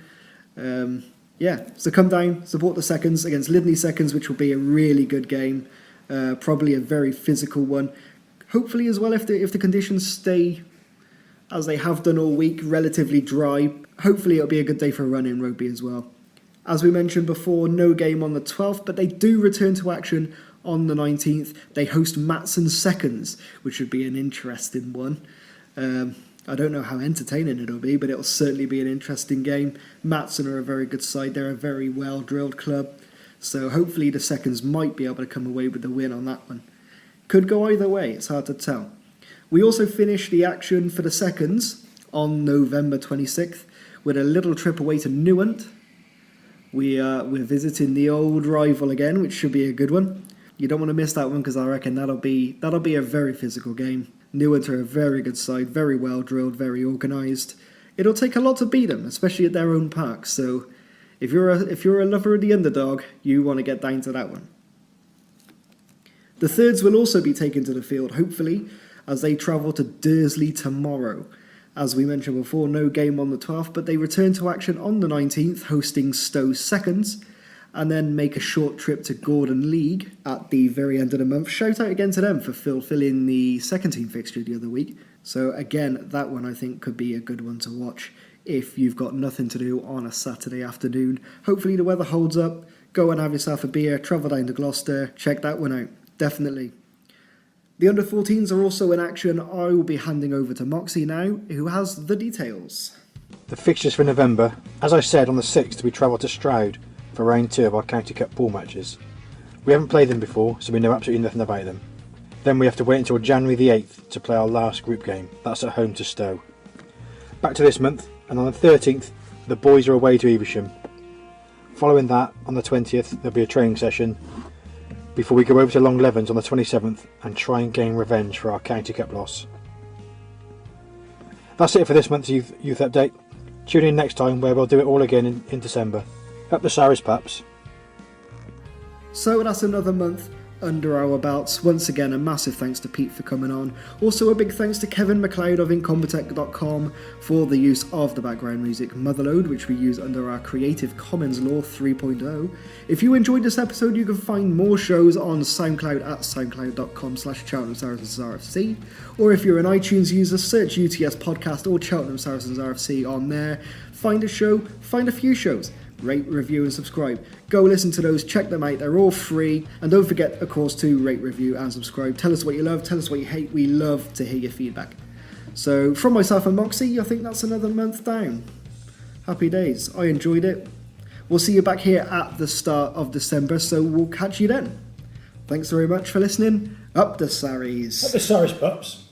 A: So come down, support the Seconds against Lydney Seconds, which will be a really good game. Probably a very physical one. Hopefully as well, if the conditions stay as they have done all week, relatively dry, hopefully it'll be a good day for running rugby as well. As we mentioned before, no game on the 12th, but they do return to action on the 19th. They host Matson Seconds, which should be an interesting one. I don't know how entertaining it'll be, but it'll certainly be an interesting game. Matson are a very good side. They're a very well-drilled club. So hopefully the Seconds might be able to come away with the win on that one. Could go either way, it's hard to tell. We also finish the action for the Seconds on November 26th with a little trip away to Newent. We're visiting the old rival again, which should be a good one. You don't want to miss that one because I reckon that'll be a very physical game. Newent are a very good side, very well drilled, very organised. It'll take a lot to beat them, especially at their own park, so if you're a lover of the underdog, you want to get down to that one. The thirds will also be taken to the field, hopefully, as they travel to Dursley tomorrow. As we mentioned before, no game on the 12th, but they return to action on the 19th, hosting Stowe Seconds, and then make a short trip to Gordon League at the very end of the month. Shout out again to them for fulfilling the second team fixture the other week. So again, that one I think could be a good one to watch if you've got nothing to do on a Saturday afternoon. Hopefully the weather holds up, go and have yourself a beer, travel down to Gloucester, check that one out, definitely. The under-14s are also in action. I will be handing over to Moxie now, who has the details.
F: The fixtures for November. As I said, on the 6th we travel to Stroud for round 2 of our County Cup pool matches. We haven't played them before, so we know absolutely nothing about them. Then we have to wait until January the 8th to play our last group game. That's at home to Stowe. Back to this month, and on the 13th, the boys are away to Evesham. Following that, on the 20th, there'll be a training session before we go over to Long Levens on the 27th and try and gain revenge for our County Cup loss. That's it for this month's youth update. Tune in next time where we'll do it all again in December. Up the Sarries, Paps.
A: So that's another month under our belts. Once again, a massive thanks to Pete for coming on. Also a big thanks to Kevin McLeod of Incompetech.com for the use of the background music Motherload, which we use under our Creative Commons Law 3.0. If you enjoyed this episode, you can find more shows on SoundCloud at soundcloud.com/Cheltenham Saracens RFC, or if you're an iTunes user, search UTS Podcast or Cheltenham Saracens RFC on there. Find a show, find a few shows. Rate, review and subscribe. Go listen to those, check them out, they're all free. And don't forget, of course, to rate, review and subscribe. Tell us what you love, tell us what you hate. We love to hear your feedback. So from myself and Moxie, I think that's another month down. Happy days. I enjoyed it. We'll see you back here at the start of December, so we'll catch you then. Thanks very much for listening. Up the Sarries.
B: Up the Saris pups.